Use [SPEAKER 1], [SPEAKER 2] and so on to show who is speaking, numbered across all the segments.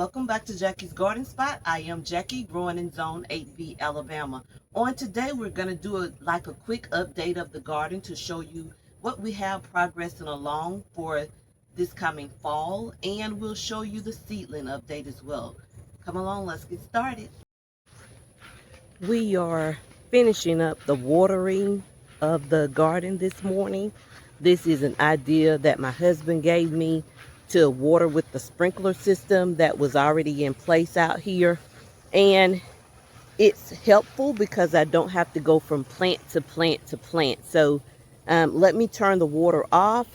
[SPEAKER 1] Welcome back to Jackie's Garden Spot. I am Jackie, growing in Zone 8B, Alabama. On today, we're going to do a quick update of the garden to show you what we have progressing along for this coming fall, and we'll show you the seedling update as well. Come along, let's get started. We are finishing up the watering of the garden this morning. This is an idea that my husband gave me to water with the sprinkler system that was already in place out here, and it's helpful because I don't have to go from plant to plant to plant. So let me turn the water off,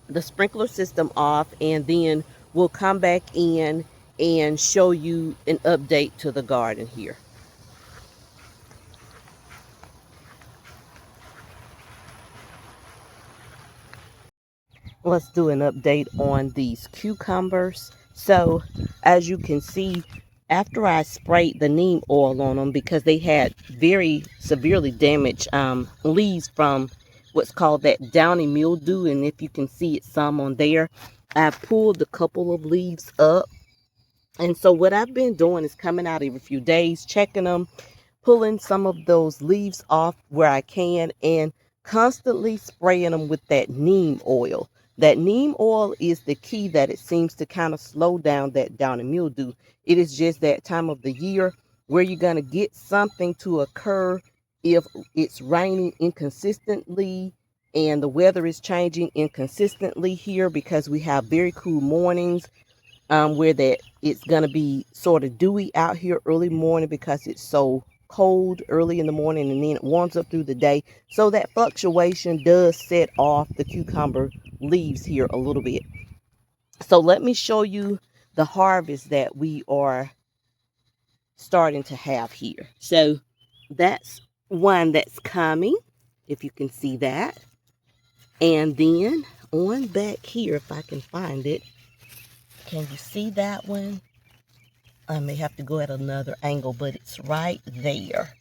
[SPEAKER 1] the sprinkler system off, and then we'll come back in and show you an update to the garden here. Let's do an update on these cucumbers. So as you can see, after I sprayed the neem oil on them because they had very severely damaged leaves from what's called that downy mildew, and if you can see it some on there, I pulled a couple of leaves up. And so what I've been doing is coming out every few days, checking them, pulling some of those leaves off where I can, and constantly spraying them with that neem oil. That neem oil is the key that it seems to kind of slow down that downy mildew. It is just that time of the year where you're going to get something to occur if it's raining inconsistently and the weather is changing inconsistently here, because we have very cool mornings where that it's going to be sort of dewy out here early morning because it's so cold early in the morning, and then it warms up through the day. So that fluctuation does set off the cucumber leaves here a little bit. So let me show you the harvest that we are starting to have here. So that's one that's coming, if you can see that. And then on back here, if I can find it, can you see that one? I may have to go at another angle, but it's right there.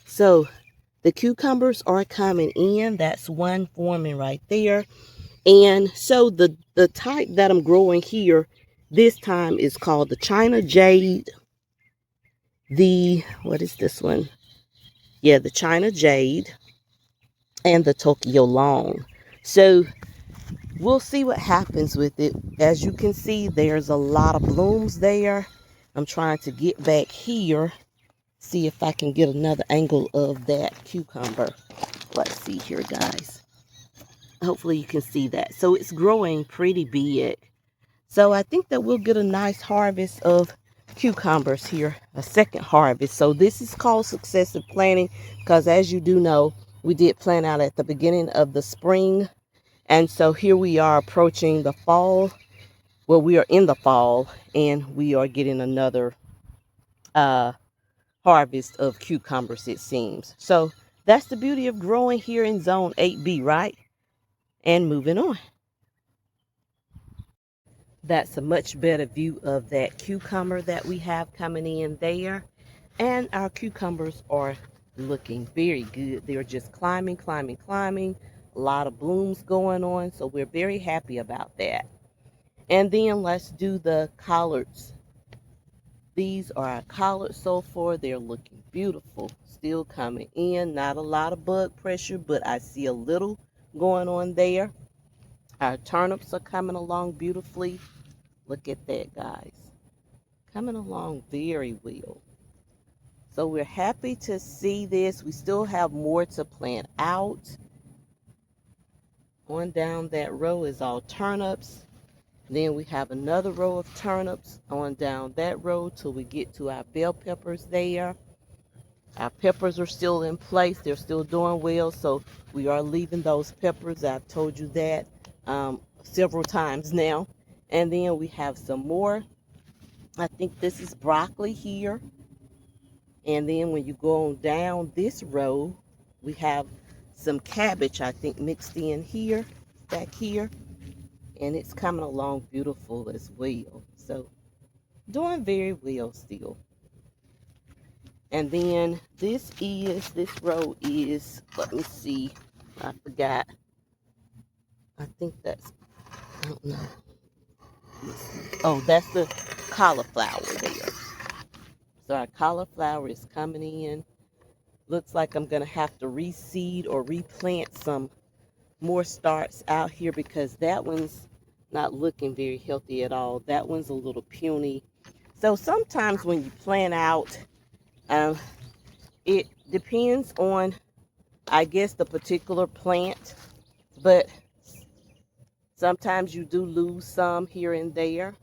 [SPEAKER 1] So the cucumbers are coming in. That's one forming right there. And so the type that I'm growing here this time is called the China Jade. What is this one? Yeah, the China Jade and the Tokyo Long. So we'll see what happens with it. As you can see, there's a lot of blooms there. I'm trying to get back here, see if I can get another angle of that cucumber. Let's see here, guys. Hopefully you can see that. So it's growing pretty big. So I think that we'll get a nice harvest of cucumbers here, a second harvest. So this is called successive planting because, as you do know, we did plant out at the beginning of the spring. And so here we are approaching the fall. Well, we are in the fall, and we are getting another harvest of cucumbers, it seems. So that's the beauty of growing here in Zone 8B, right? And moving on. That's a much better view of that cucumber that we have coming in there. And our cucumbers are looking very good. They're just climbing, climbing, climbing. A lot of blooms going on, so we're very happy about that. And then let's do the collards. These are our collards so far. They're looking beautiful. Still coming in. Not a lot of bug pressure, but I see a little going on there. Our turnips are coming along beautifully. Look at that, guys. Coming along very well. So we're happy to see this. We still have more to plant out. On down that row is all turnips. Then we have another row of turnips on down that row till we get to our bell peppers there. Our peppers are still in place. They're still doing well. So we are leaving those peppers. I've told you that several times now. And then we have some more. I think this is broccoli here. And then when you go on down this row, we have some cabbage, I think, mixed in here, back here. And it's coming along beautiful as well. So doing very well still. And then this row is, let me see, I forgot. I think that's, I don't know. Oh, that's the cauliflower there. So our cauliflower is coming in. Looks like I'm going to have to reseed or replant some more starts out here because that one's not looking very healthy at all. That one's a little puny. So sometimes when you plant out, um, it depends on, I guess, the particular plant, but sometimes you do lose some here and there,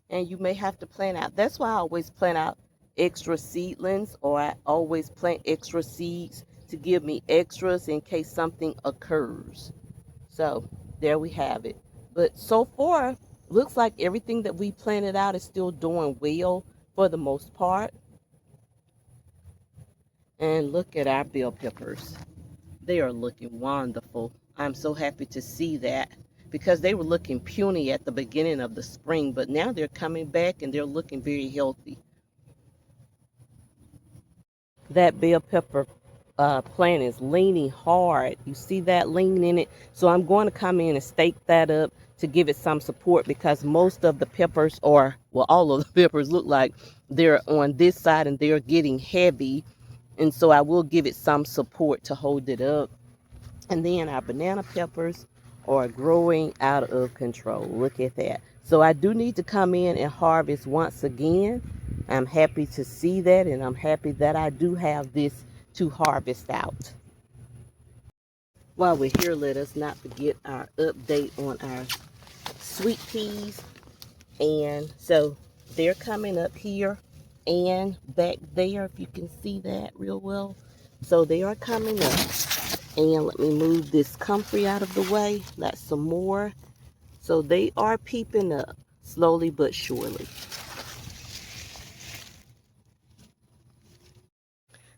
[SPEAKER 1] and you may have to plant out. That's why I always plant out extra seedlings, or I always plant extra seeds to give me extras in case something occurs. So there we have it. But so far, looks like everything that we planted out is still doing well for the most part. And look at our bell peppers. They are looking wonderful. I'm so happy to see that because they were looking puny at the beginning of the spring, but now they're coming back and they're looking very healthy. That bell pepper plant is leaning hard. You see that lean in it? So I'm going to come in and stake that up to give it some support because most of the peppers, or well, all of the peppers look like they're on this side and they're getting heavy. And so I will give it some support to hold it up. And then our banana peppers are growing out of control. Look at that. So I do need to come in and harvest once again. I'm happy to see that, and I'm happy that I do have this to harvest out. While we're here, let us not forget our update on our sweet peas. And so they're coming up here and back there, if you can see that real well. So they are coming up. And let me move this comfrey out of the way. That's some more. So they are peeping up slowly but surely.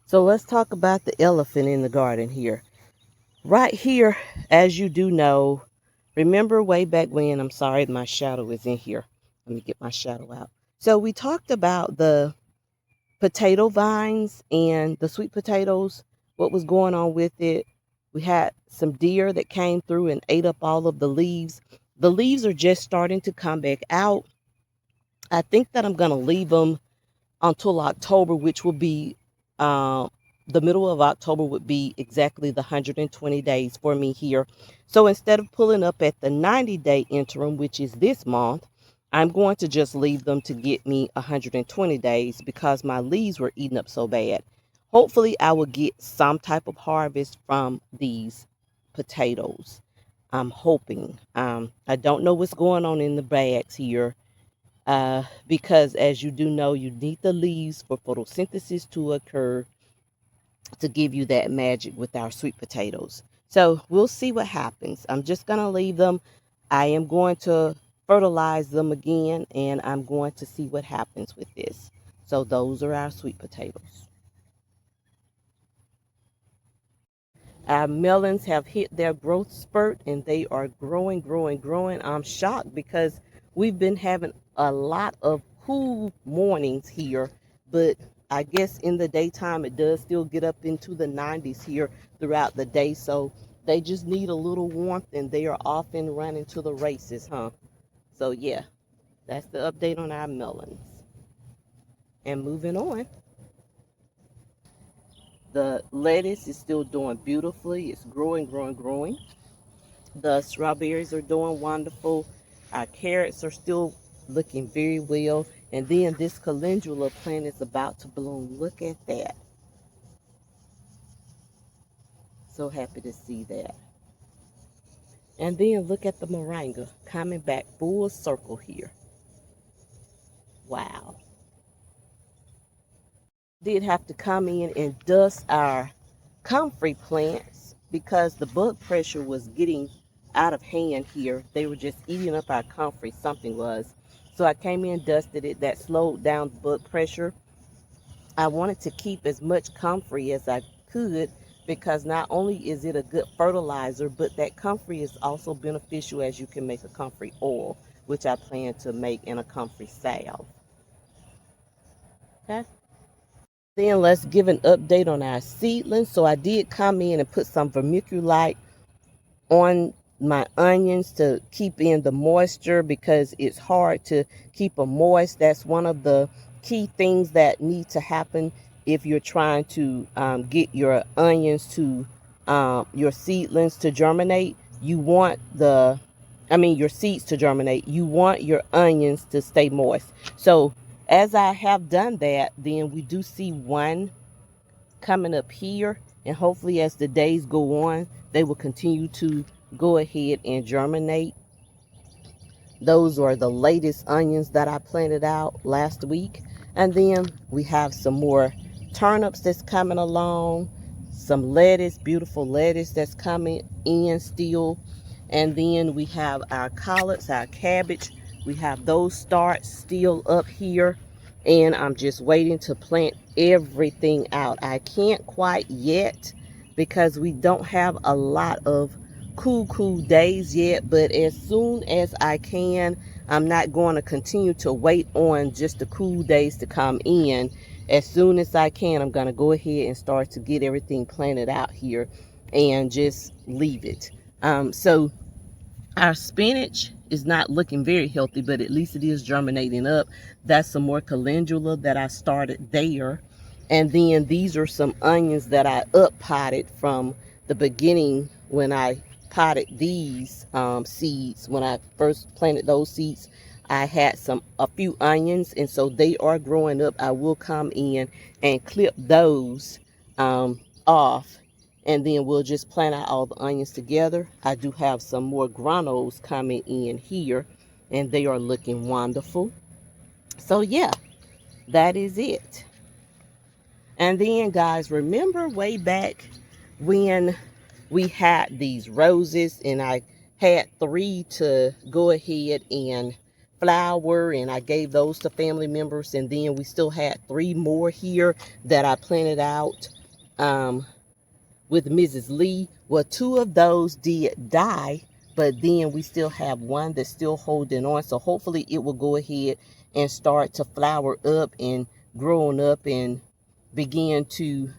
[SPEAKER 1] So let's talk about the elephant in the garden here. Right here, as you do know, remember way back when, I'm sorry, my shadow is in here. Let me get my shadow out. So we talked about the potato vines and the sweet potatoes, what was going on with it. We had some deer that came through and ate up all of the leaves. The leaves are just starting to come back out. I think that I'm going to leave them until October, which will be the middle of October would be exactly the 120 days for me here. So instead of pulling up at the 90-day interim, which is this month, I'm going to just leave them to get me 120 days because my leaves were eaten up so bad. Hopefully, I will get some type of harvest from these potatoes. I'm hoping. I don't know what's going on in the bags here because, as you do know, you need the leaves for photosynthesis to occur to give you that magic with our sweet potatoes. So we'll see what happens. I'm just going to leave them. I am going to fertilize them again, and I'm going to see what happens with this. So those are our sweet potatoes. Our melons have hit their growth spurt and they are growing, growing, growing. I'm shocked because we've been having a lot of cool mornings here, but I guess in the daytime it does still get up into the 90s here throughout the day. So they just need a little warmth and they are off and running to the races, huh? So yeah, that's the update on our melons. And moving on. The lettuce is still doing beautifully. It's growing, growing, growing. The strawberries are doing wonderful. Our carrots are still looking very well. And then this calendula plant is about to bloom. Look at that. So happy to see that. And then look at the moringa coming back full circle here. Wow. Did have to come in and dust our comfrey plants because the bug pressure was getting out of hand here. They were just eating up our comfrey, something was. So I came in, dusted it. That slowed down the bug pressure. I wanted to keep as much comfrey as I could because not only is it a good fertilizer, but that comfrey is also beneficial as you can make a comfrey oil, which I plan to make in a comfrey salve. Okay. Then let's give an update on our seedlings. So I did come in and put some vermiculite on my onions to keep in the moisture, because it's hard to keep them moist. That's one of the key things that need to happen if you're trying to get your onions to your seedlings to germinate. You want your seeds to germinate. You want your onions to stay moist. So as I have done that, then we do see one coming up here, and hopefully as the days go on, they will continue to go ahead and germinate. Those are the latest onions that I planted out last week. And then we have some more turnips that's coming along, some lettuce, beautiful lettuce that's coming in still. And then we have our collards, our cabbage. We have those starts still up here. And I'm just waiting to plant everything out. I can't quite yet because we don't have a lot of cool days yet, but as soon as I can, I'm not going to continue to wait on just the cool days to come in. As soon as I can, I'm going to go ahead and start to get everything planted out here and just leave it. So our spinach is not looking very healthy, but at least it is germinating up. That's some more calendula that I started there. And then these are some onions that I up potted from the beginning when I potted these seeds. When I first planted those seeds, I had a few onions, and so they are growing up. I will come in and clip those off, and then we'll just plant out all the onions together. I do have some more granules coming in here, and they are looking wonderful. So yeah, that is it. And then guys, remember way back when we had these roses and I had 3 to go ahead and flower, and I gave those to family members, and then we still had 3 more here that I planted out with Mrs. Lee. Well, 2 of those did die, but then we still have one that's still holding on. So hopefully it will go ahead and start to flower up and growing up and begin to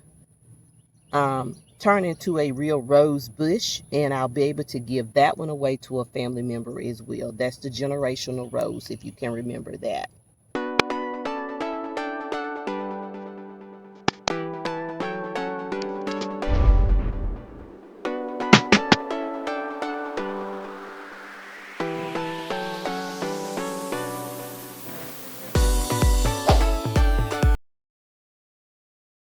[SPEAKER 1] turn into a real rose bush, and I'll be able to give that one away to a family member as well. That's the generational rose, if you can remember that.